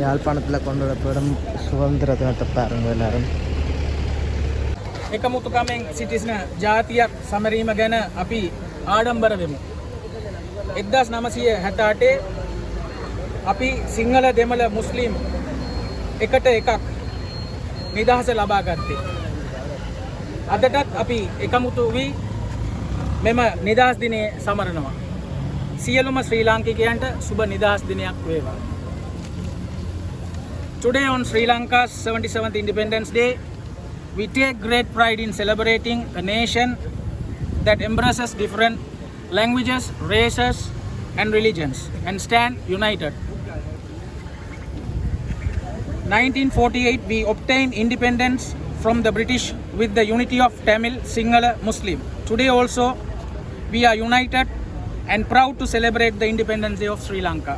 யாழ்ப்பாணத்தில் கொண்டாடப்படும் சுதந்திர தினத்தை பாருங்கள் எல்லாரும். එකමුතුකමෙන් සිටින ජාතියක් සමරීම ගැන අපි ආඩම්බර වෙමු. 1968 අපි සිංහල දෙමළ මුස්ලිම් එකට එකක් නිදහස ලබා ගත්තේ. අදටත් අපි එකමුතු වී මෙම නිදහස් දිනය සමරනවා. සියලුම ශ්‍රී ලාංකිකයන්ට සුබ නිදහස් දිනයක් වේවා. Today on Sri Lanka's 77th Independence Day, we take great pride in celebrating a nation that embraces different languages, races and religions and stand united. 1948 we obtained independence from the British with the unity of Tamil, Sinhala, Muslim. Today also we are united and proud to celebrate the Independence Day of Sri Lanka.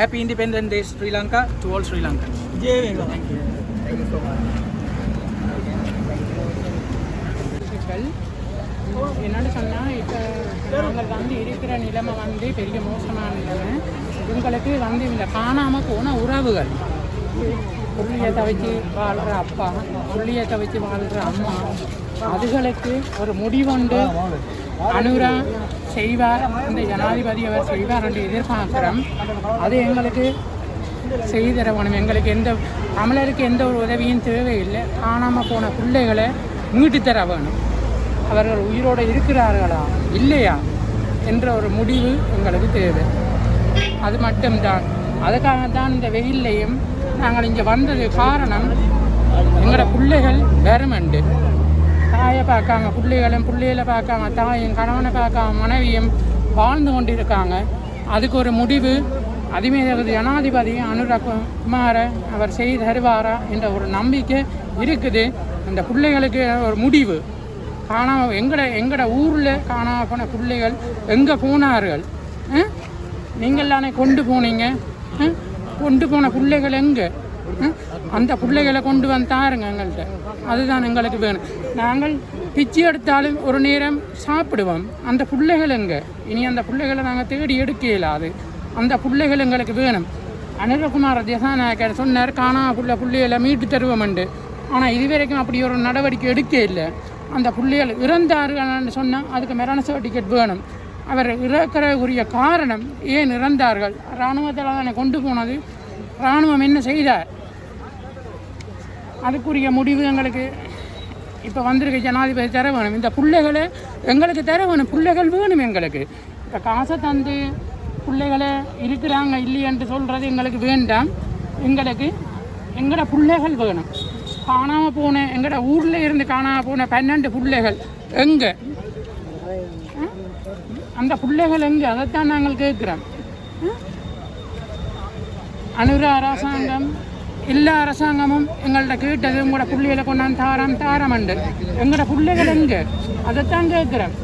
Happy Independence Day Sri Lanka to all Sri Lankans. Thank you. Thank you so much. என்னென்னு சொன்னால் இப்போ நாங்கள் வந்து இருக்கிற நிலைமை வந்து பெரிய மோசமான நிலைமை. உங்களுக்கு வந்து இந்த காணாமல் போன உறவுகள், புள்ளியத்தை வச்சு வாழ்கிற அப்பா, புள்ளியத்தை வச்சு வாழ்கிற அம்மா, அதுகளுக்கு ஒரு முடிவுண்டு அனுரா செய்வார், இந்த ஜனாதிபதி அவர் செய்வார் என்று எதிர்பார்க்குறோம். அது எங்களுக்கு செய்தர வேணும். எங்களுக்கு தமிழருக்கு எந்த ஒரு உதவியும் தேவையில்லை. காணாமல் போன பிள்ளைகளை மீட்டு தர வேணும். அவர்கள் உயிரோடு இருக்கிறார்களா இல்லையா என்ற ஒரு முடிவு எங்களுக்கு தேவை. அது மட்டும்தான். அதுக்காகத்தான் இந்த வெயில்லையும் நாங்கள் இங்கே வந்தது காரணம், எங்களோட பிள்ளைகள் வெறுமண்டு தாயை பார்க்காம பிள்ளைகளை பார்க்காம தாயும் கணவனை பார்க்காம மனைவியும் வாழ்ந்து கொண்டு இருக்காங்க. அதுக்கு ஒரு முடிவு அதிமீது ஜனாதிபதி அனுரா குமார அவர் செய்து தருவாரா என்ற ஒரு நம்பிக்கை இருக்குது. இந்த பிள்ளைகளுக்கு ஒரு முடிவு காணாமல் எங்கட ஊரில் காணாமல் போன பிள்ளைகள் எங்கே போனார்கள்? நீங்கள் தானே கொண்டு போனீங்க. கொண்டு போன பிள்ளைகள் எங்கே? அந்த பிள்ளைகளை கொண்டு வந்து தாருங்க எங்கள்கிட்ட. அதுதான் எங்களுக்கு வேணும். நாங்கள் பிச்சு எடுத்தாலும் ஒரு நேரம் சாப்பிடுவோம். அந்த பிள்ளைகள் எங்கே? இனி அந்த பிள்ளைகளை நாங்கள் தேடி எடுக்க இயலாது. அந்த பிள்ளைகள் எங்களுக்கு வேணும். அனுரகுமார திசாநாயக்கர் சொன்னார், காணாமல் பிள்ளைகளை மீட்டு தருவோம்ண்டு. ஆனால் இதுவரைக்கும் அப்படி ஒரு நடவடிக்கை எடுக்க இல்லை. அந்த பிள்ளைகள் இறந்தார்கள்னு சொன்னால் அதுக்கு மரண சர்டிஃபிகேட் வேணும். அவர் இறக்கிறக்குரிய காரணம், ஏன் இறந்தார்கள்? இராணுவத்தில் தானே கொண்டு போனது. இராணுவம் என்ன செய்தார்? அதுக்குரிய முடிவு எங்களுக்கு இப்போ வந்திருக்க ஜனாதிபதி தர வேணும். இந்த பிள்ளைகளை எங்களுக்கு தர வேணும். பிள்ளைகள் வேணும் எங்களுக்கு. இப்போ காசை தந்து பிள்ளைகளை இருக்கிறாங்க இல்லையென்று சொல்கிறது எங்களுக்கு வேண்டாம். எங்களுக்கு எங்களோட பிள்ளைகள் வேணும். காணாமல் போன எங்களோட ஊரில் இருந்து காணாமல் போன 12 பிள்ளைகள் எங்கே? அந்த பிள்ளைகள் எங்கே? அதைத்தான் நாங்கள் கேட்குறோம். அனுரா அரசாங்கம் எல்லா அரசாங்கமும் எங்கள்கிட்ட கேட்டது, உங்களோட பிள்ளைகளை கொண்டாந்து தாரமண்டு. எங்களோட பிள்ளைகள் எங்கே? அதைத்தான் கேட்குறோம்.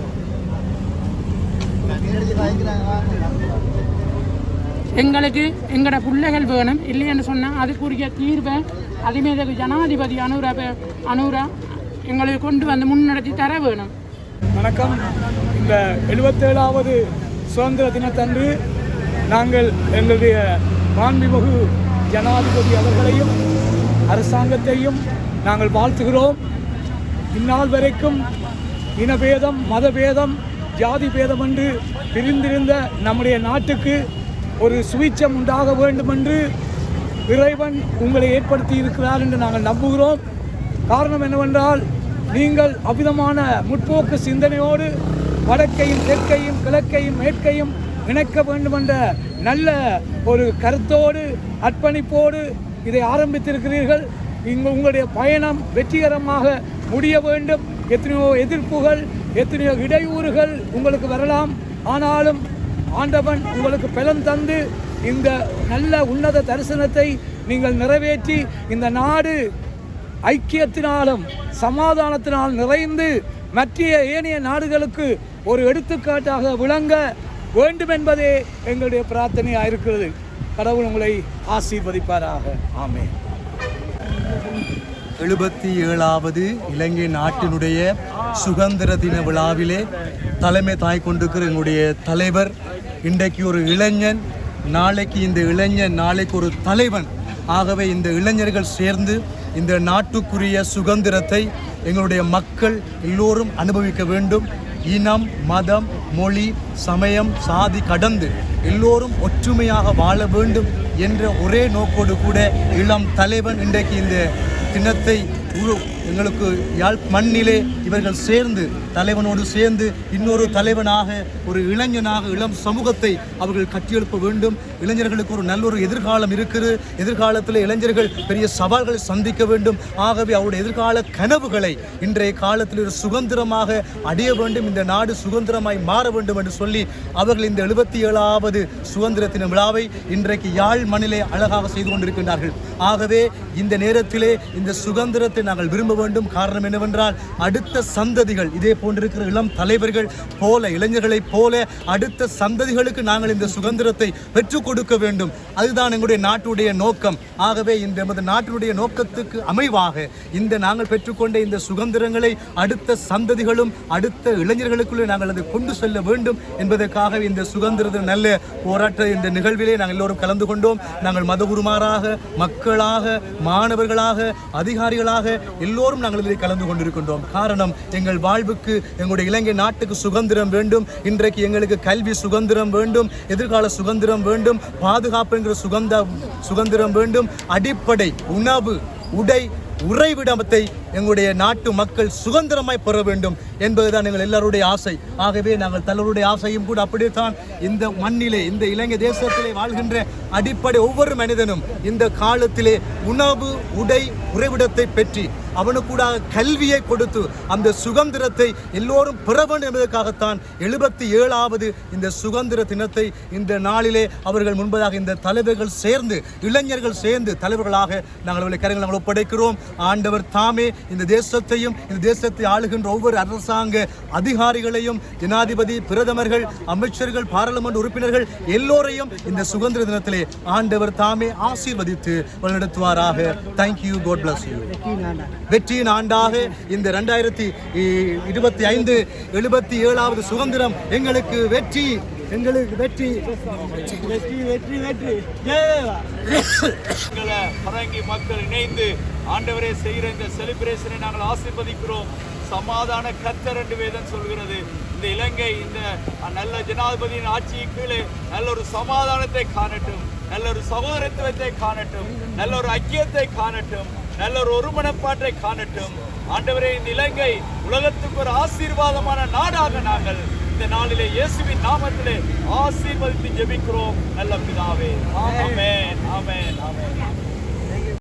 எங்களுக்கு எங்களோட பிள்ளைகள் வேணும். இல்லைன்னு சொன்னால் அதுக்குரிய தீர்வை அதுமாரி ஜனாதிபதி அனுரா எங்களுக்கு கொண்டு வந்து முன்னெடுத்து தர வேணும். வணக்கம். இந்த 77வது சுதந்திர தினத்தன்று நாங்கள் எங்களுடைய மாண்புமிகு ஜனாதிபதி அவர்களையும் அரசாங்கத்தையும் நாங்கள் வாழ்த்துகிறோம். இந்நாள் வரைக்கும் இனபேதம், மதபேதம், ஜாதி பேதம் என்று பிரிந்திருந்த நம்முடைய நாட்டுக்கு ஒரு சுவிட்சம் உண்டாக வேண்டும் என்று இறைவன் உங்களை ஏற்படுத்தி இருக்கிறார் என்று நாங்கள் நம்புகிறோம். காரணம் என்னவென்றால், நீங்கள் அவ்விதமான முற்போக்கு சிந்தனையோடு வடக்கையும் தெற்கையும் கிழக்கையும் மேற்கையும் இணைக்க வேண்டும் என்ற நல்ல ஒரு கருத்தோடு அர்ப்பணிப்போடு இதை ஆரம்பித்திருக்கிறீர்கள். உங்களுடைய பயணம் வெற்றிகரமாக முடிய வேண்டும். எத்தனையோ எதிர்ப்புகள், எத்தனையோ இடையூறுகள் உங்களுக்கு வரலாம். ஆனாலும் ஆண்டவன் உங்களுக்கு பலன் தந்து இந்த நல்ல உன்னத தரிசனத்தை நீங்கள் நிறைவேற்றி இந்த நாடு ஐக்கியத்தினாலும் சமாதானத்தினால் நிறைந்து மற்ற ஏனைய நாடுகளுக்கு ஒரு எடுத்துக்காட்டாக விளங்க வேண்டும் என்பதே எங்களுடைய பிரார்த்தனையாக இருக்கிறது. கடவுள் உங்களை ஆசீர்வதிப்பாராக. ஆமென். 77வது இலங்கை நாட்டினுடைய சுதந்திர தின விழாவிலே தலைமை தாய் கொண்டிருக்கிற எங்களுடைய தலைவர் இன்றைக்கு ஒரு இளைஞன், நாளைக்கு இந்த இளைஞன் நாளைக்கு ஒரு தலைவன் ஆகவே இந்த இளைஞர்கள் சேர்ந்து இந்த நாட்டுக்குரிய சுதந்திரத்தை எங்களுடைய மக்கள் எல்லோரும் அனுபவிக்க வேண்டும். இனம், மதம், மொழி, சமயம், சாதி கடந்து எல்லோரும் ஒற்றுமையாக வாழ வேண்டும் என்ற ஒரே நோக்கோடு கூட இளம் தலைவன் இன்றைக்கு இந்த தினத்தை எங்களுக்கு யாழ் மண்ணிலே இவர்கள் சேர்ந்து தலைவனோடு சேர்ந்து இன்னொரு தலைவனாக ஒரு இளைஞனாக இளம் சமூகத்தை அவர்கள் கட்டியெழுப்ப வேண்டும். இளைஞர்களுக்கு ஒரு நல்ல ஒரு எதிர்காலம் இருக்குது. எதிர்காலத்தில் இளைஞர்கள் பெரிய சவால்களை சந்திக்க வேண்டும். ஆகவே அவருடைய எதிர்கால கனவுகளை இன்றைய காலத்தில் ஒரு சுதந்திரமாக அடைய வேண்டும், இந்த நாடு சுதந்திரமாய் மாற வேண்டும் என்று சொல்லி அவர்கள் இந்த 77வது சுதந்திர தின விழாவை இன்றைக்கு யாழ் மண்ணிலே அழகாக செய்து கொண்டிருக்கின்றார்கள். ஆகவே இந்த நேரத்திலே இந்த சுதந்திரத்தை நாங்கள் விரும்ப வேண்டும். காரணம் என்னவென்றால் அடுத்த சந்ததிகள் இதே போன்றிருக்கிற இளம் தலைவர்கள் போல இளைஞர்களைப் போல அடுத்த சந்ததிகளுக்கு நாங்கள் இந்த சுதந்திரத்தை பெற்றுக் கொடுக்க வேண்டும். அதுதான் எங்களுடைய நாட்டுடைய நோக்கம். ஆகவே இந்த நாட்டினுடைய நோக்கத்துக்கு அமைவாக இந்த நாங்கள் பெற்றுக்கொண்ட இந்த சுதந்திரங்களை அடுத்த சந்ததிகளும் அடுத்த இளைஞர்களுக்குள்ளே நாங்கள் அதை கொண்டு செல்ல வேண்டும் என்பதற்காக இந்த சுதந்திர நல்ல போராட்ட இந்த நிகழ்விலே நாங்கள் எல்லோரும் கலந்து கொண்டோம். நாங்கள் மதகுருமாராக, மக்களாக, மாணவர்களாக, அதிகாரிகளாக எல்லோரும் நாங்கள் இதில் கலந்து கொண்டிருக்கின்றோம். காரணம் எங்கள் வாழ்வுக்கு எங்களுடைய இலங்கை நாட்டுக்கு சுதந்திரம் வேண்டும். இன்றைக்கு எங்களுக்கு கல்வி சுதந்திரம் வேண்டும், எதிர்கால சுதந்திரம் வேண்டும், பாதுகாப்பு என்கிற சுதந்திரம் வேண்டும், அடிப்படை உணவு, உடை, உறைவிடத்தை எங்களுடைய நாட்டு மக்கள் சுதந்திரமாய் பெற வேண்டும் என்பதுதான் எங்கள் எல்லாருடைய ஆசை. ஆகவே நாங்கள் தலைவருடைய ஆசையும் கூட அப்படியே தான் இந்த மண்ணிலே இந்த இலங்கை தேசத்திலே வாழ்கின்ற அடிப்படை ஒவ்வொரு மனிதனும் இந்த காலத்திலே உணவு, உடை, உறைவிடத்தை பெற்றி அவனுக்கூட கல்வியை கொடுத்து அந்த சுதந்திரத்தை எல்லோரும் பெற வேண்டும் என்பதற்காகத்தான் 77வது இந்த சுதந்திர தினத்தை இந்த நாளிலே அவர்கள் முன்பதாக இந்த தலைவர்கள் சேர்ந்து இளைஞர்கள் சேர்ந்து தலைவர்களாக நாங்கள் அவர்களை கரங்களை நாங்கள் ஒப்படைக்கிறோம். ஆண்டவர் தாமே இந்த தேசத்தையும் இந்த தேசத்தை ஆளுகின்ற ஒவ்வொரு அரசாங்க அதிகாரிகளையும் ஜனாதிபதி, பிரதமர்கள், அமைச்சர்கள், பாராளுமன்ற உறுப்பினர்கள் எல்லோரையும் இந்த சுதந்திர தினத்திலே ஆண்டவர் தாமே ஆசீர்வதித்து வழிநடத்துவாராக. தேங்க்யூ. God bless you. வெற்றியின் ஆண்டாக இந்த 2025 77வது சுதந்திரம் எங்களுக்கு வெற்றி, எங்களுக்கு வெற்றி, வெற்றி, வெற்றி, வெற்றி. பரங்கி மக்கள் இணைந்து ஆண்டவரே செய்கிற இந்த செலிப்ரேஷனை நாங்கள் ஆசீர்வதிக்கிறோம். சமாதான கர்த்தர் என்று வேதம் சொல்கிறது. இந்த இலங்கை இந்த நல்ல ஜனாதிபதியின் ஆட்சிக்கு கீழே நல்ல ஒரு சமாதானத்தை காணட்டும், நல்ல ஒரு சகோதரத்துவத்தை காணட்டும், நல்ல ஒரு ஐக்கியத்தை காணட்டும், நல்ல ஒரு ஒருமனப்பாட்டை காணட்டும். ஆண்டவரே இந்த இலங்கை உலகத்துக்கு ஒரு ஆசீர்வாதமான நாடாக நாங்கள் இந்த நாளிலே இயேசுவின் நாமத்திலே ஆசீர்வதித்து ஜெபிக்கிறோம் நல்ல பிதாவே. ஆமென், ஆமென், ஆமென்.